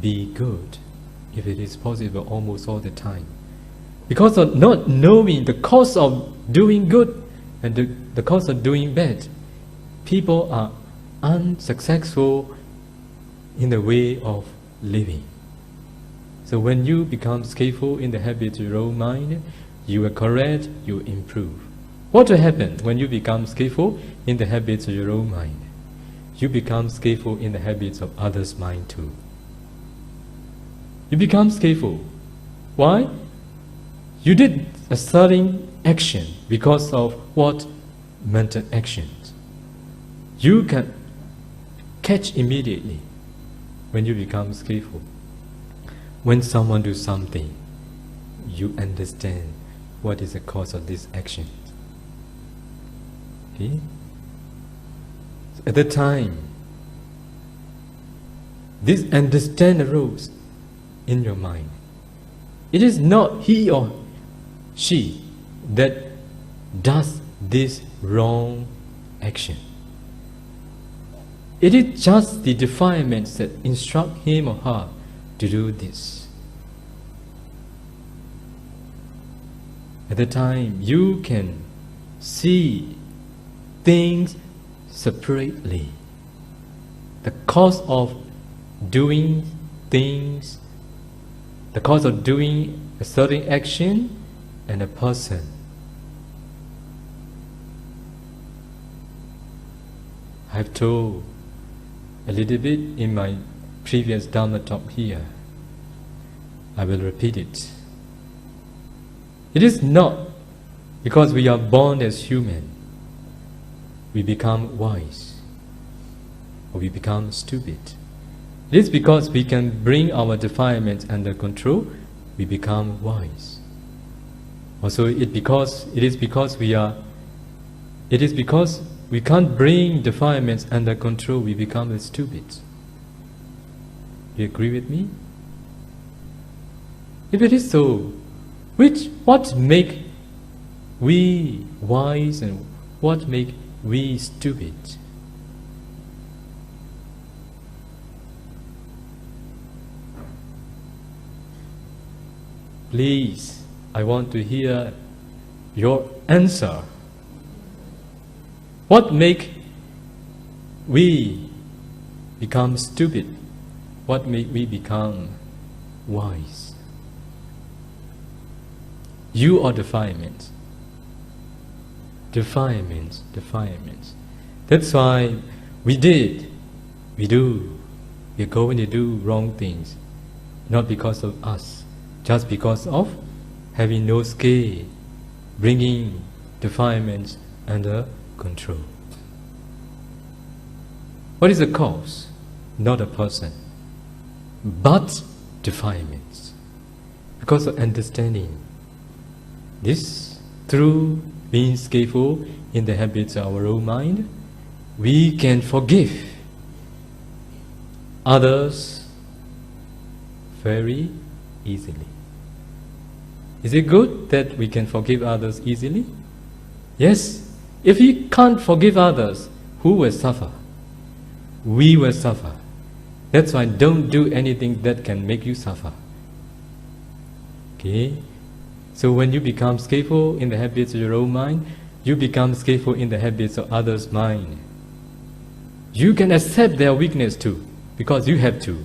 be good, if it is possible almost all the time. Because of not knowing the cause of doing good and the cause of doing bad, people are unsuccessful in the way of living. So when you become skillful in the habits of your own mind, you will correct, you improve. What will happen when you become skillful in the habits of your own mind? You become skillful in the habits of others' mind too. You become skillful. Why? You did a certain action because of what? Mental actions. You can catch immediately when you become skillful. When someone does something, you understand what is the cause of this action. Okay? At the time, this understanding arose in your mind. It is not he or she that does this wrong action. It is just the defilements that instruct him or her to do this. At the time, you can see things separately. The cause of doing things, the cause of doing a certain action, and a person. I've told a little bit in my previous Dharma talk here. I will repeat it. It is not because we are born as human, we become wise or we become stupid. It is because we can bring our defilements under control, we become wise. Also, it is because we can't bring defilements under control, we become stupid. Do you agree with me? If it is so, what make we wise and what make we stupid? Please, I want to hear your answer. What make we become stupid? What make we become wise? You or defilements? Defilements. That's why we are going to do wrong things. Not because of us, just because of having no skill, bringing defilements under control. What is the cause? Not a person, but defilements. Because of understanding this, through being skillful in the habits of our own mind, we can forgive others very easily. Is it good that we can forgive others easily? Yes. If we can't forgive others, who will suffer? We will suffer. That's why don't do anything that can make you suffer. Okay? So when you become skillful in the habits of your own mind, you become skillful in the habits of others' mind. You can accept their weakness too, because you have to.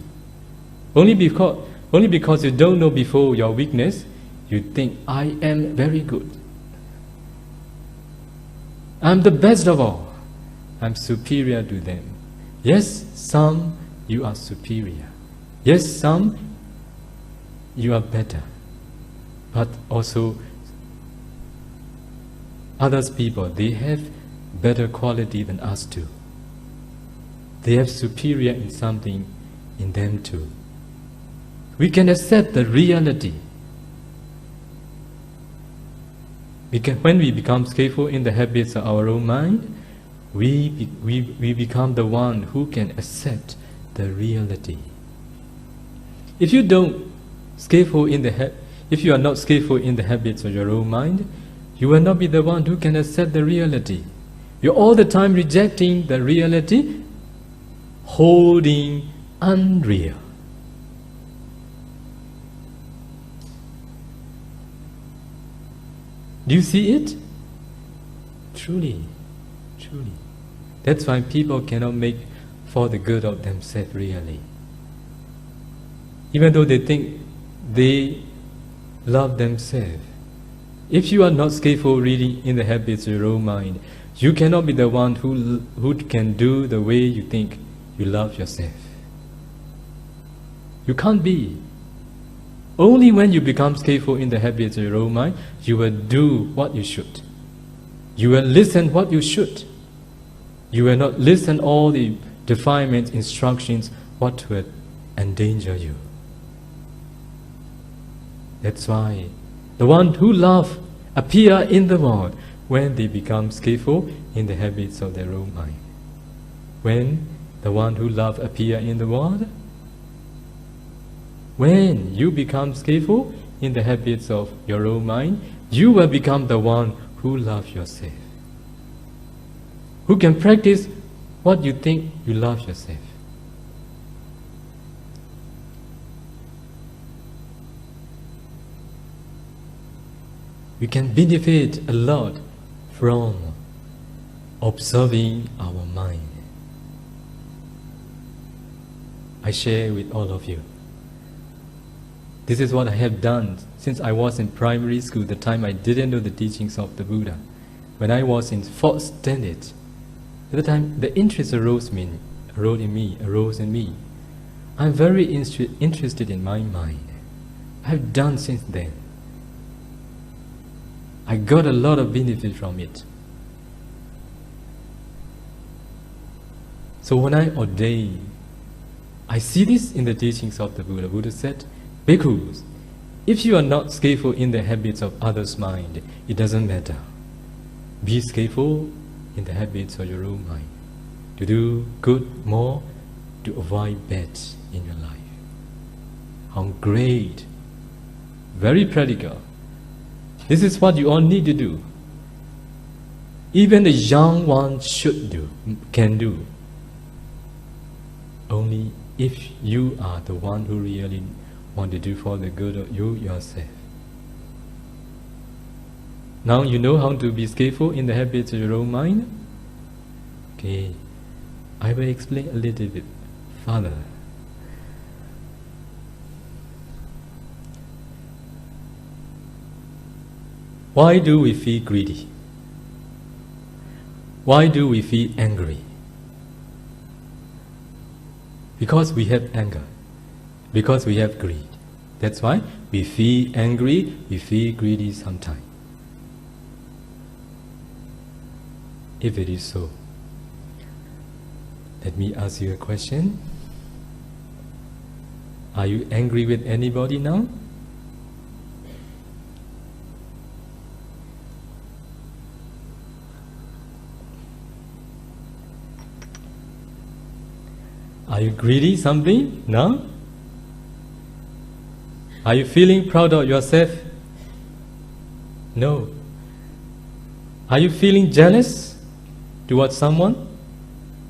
Only because you don't know before your weakness, you think, I am very good. I'm the best of all. I'm superior to them. Yes, some you are superior. Yes, some you are better. But also others people, they have better quality than us too. They have superior in something in them too. We can accept the reality. When we become skillful in the habits of our own mind, we become the one who can accept the reality. If you are not skillful in the habits of your own mind, you will not be the one who can accept the reality. You're all the time rejecting the reality, holding unreal. Do you see it? Truly, truly. That's why people cannot make for the good of themselves really. Even though they think they love themselves. If you are not skillful really in the habits of your own mind, you cannot be the one who can do the way you think you love yourself. You can't be. Only when you become skillful in the habits of your own mind, you will do what you should. You will listen what you should. You will not listen all the defilements, instructions, what will endanger you. That's why the one who love appear in the world when they become skillful in the habits of their own mind. When the one who love appear in the world, when you become skillful in the habits of your own mind, you will become the one who loves yourself. Who can practice what you think you love yourself. We can benefit a lot from observing our mind. I share with all of you. This is what I have done since I was in primary school, the time I didn't know the teachings of the Buddha. When I was in 4th standard, at the time the interest arose in me. I'm very interested in my mind. I've done since then. I got a lot of benefit from it. So when I ordain, I see this in the teachings of the Buddha. Buddha said, Bhikkhus, if you are not skillful in the habits of others' mind, it doesn't matter. Be skillful in the habits of your own mind. To do good more, to avoid bad in your life. How great! Very practical. This is what you all need to do. Even the young ones can do. Only if you are the one who really want to do for the good of you yourself. Now you know how to be skillful in the habits of your own mind? Okay, I will explain a little bit further. Why do we feel greedy? Why do we feel angry? Because we have anger. Because we have greed. That's why we feel angry, we feel greedy sometimes. If it is so, let me ask you a question. Are you angry with anybody now? Are you greedy something? No? Are you feeling proud of yourself? No. Are you feeling jealous towards someone?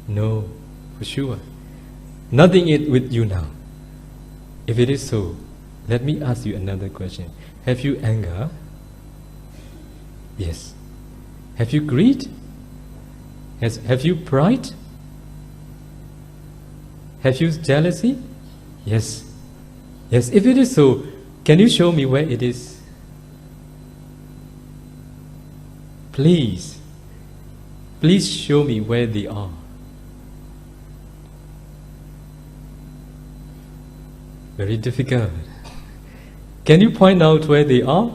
No, for sure. Nothing is with you now. If it is so, let me ask you another question. Have you anger? Yes. Have you greed? Have you pride? Have you jealousy? Yes. Yes, if it is so, can you show me where it is? Please. Please show me where they are. Very difficult. Can you point out where they are?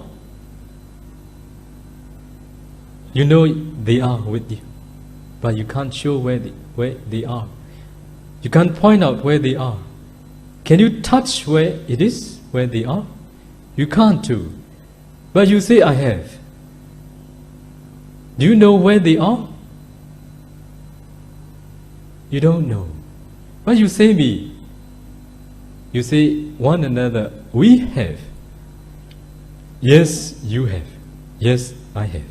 You know they are with you, but you can't show where they are. You can't point out where they are. Can you touch where it is, where they are? You can't too. But you say, I have. Do you know where they are? You don't know. But you say me. You say one another, we have. Yes, you have. Yes, I have.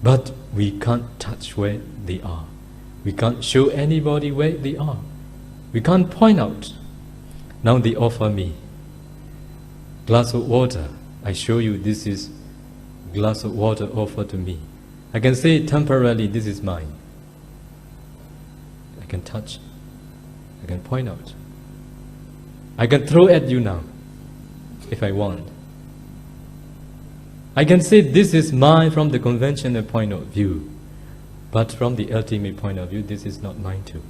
But we can't touch where they are. We can't show anybody where they are. We can't point out. Now they offer me glass of water. I show you this is glass of water offered to me. I can say temporarily, this is mine. I can touch. I can point out. I can throw at you now, if I want. I can say this is mine from the conventional point of view, but from the ultimate point of view, this is not mine too.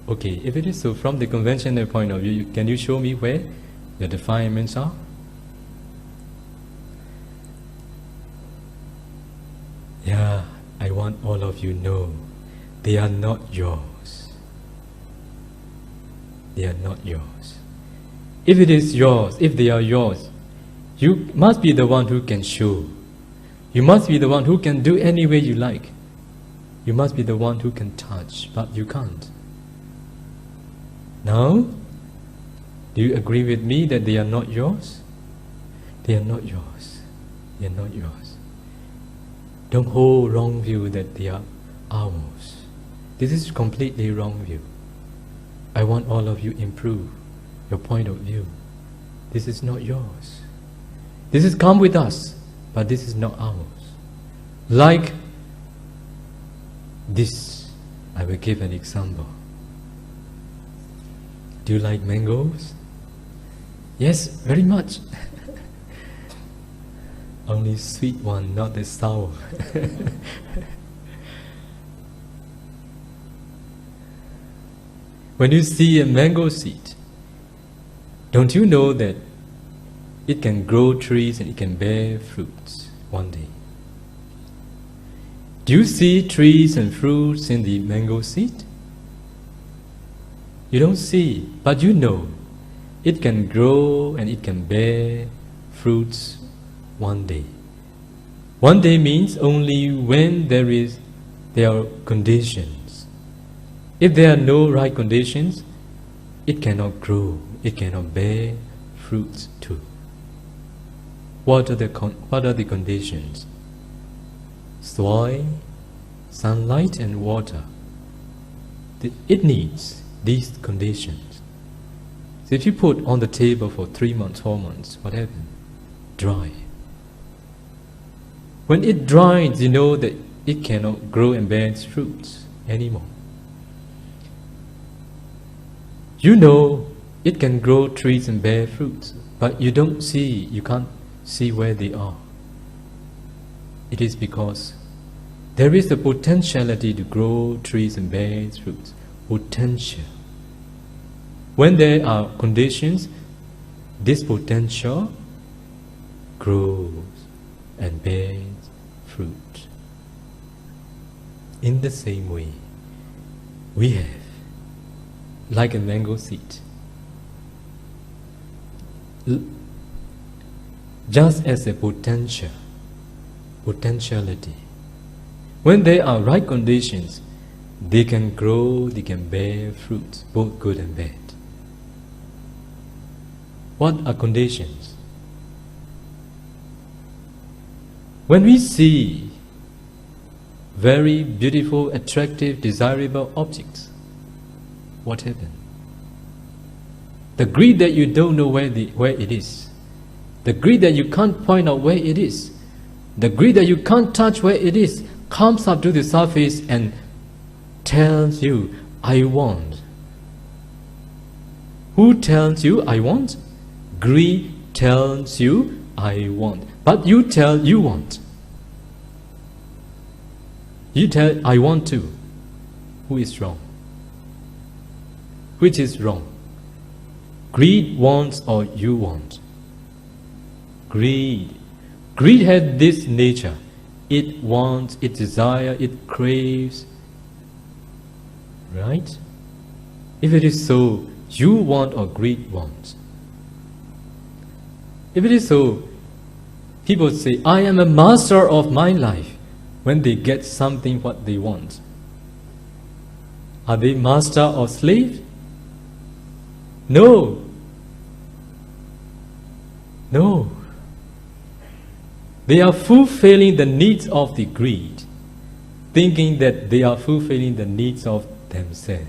Okay, if it is so, from the conventional point of view, can you show me where the defilements are? Yeah, I want all of you to know, they are not yours. They are not yours. If it is yours, if they are yours, you must be the one who can show. You must be the one who can do any way you like. You must be the one who can touch, but you can't. Now, do you agree with me that they are not yours? They are not yours. They are not yours. Don't hold wrong view that they are ours. This is completely wrong view. I want all of you improve your point of view. This is not yours. This is come with us, but this is not ours. Like this, I will give an example. Do you like mangoes? Yes, very much. Only sweet one, not the sour. When you see a mango seed, don't you know that it can grow trees and it can bear fruits one day? Do you see trees and fruits in the mango seed? You don't see, but you know it can grow and it can bear fruits one day. One day means only when there are conditions. If there are no right conditions, it cannot grow, it cannot bear fruits too. What are the conditions? Soil, sunlight and water. It needs these conditions. So if you put on the table for 3 months, 4 months, what happens? Dry. When it dries, you know that it cannot grow and bear fruits anymore. You know it can grow trees and bear fruits, but you don't see, you can't see where they are. It is because there is the potentiality to grow trees and bear fruits. Potential. When there are conditions, this potential grows and bears fruit. In the same way, we have, like a mango seed, just as a potentiality. When there are right conditions, they can grow, they can bear fruits, both good and bad. What are conditions? When we see very beautiful, attractive, desirable objects, what happens? The greed that you don't know where it is, the greed that you can't point out where it is, the greed that you can't touch where it is, comes up to the surface and tells you, I want. Who tells you, I want? Greed tells you, I want. But you tell you want. You tell, I want to. Who is wrong? Which is wrong? Greed wants or you want? Greed. Greed has this nature. It wants, it desires, it craves. Right? If it is so, you want or greed wants. If it is so, people say, I am a master of my life when they get something what they want. Are they master or slave? No. No. They are fulfilling the needs of the greed, thinking that they are fulfilling the needs of themselves.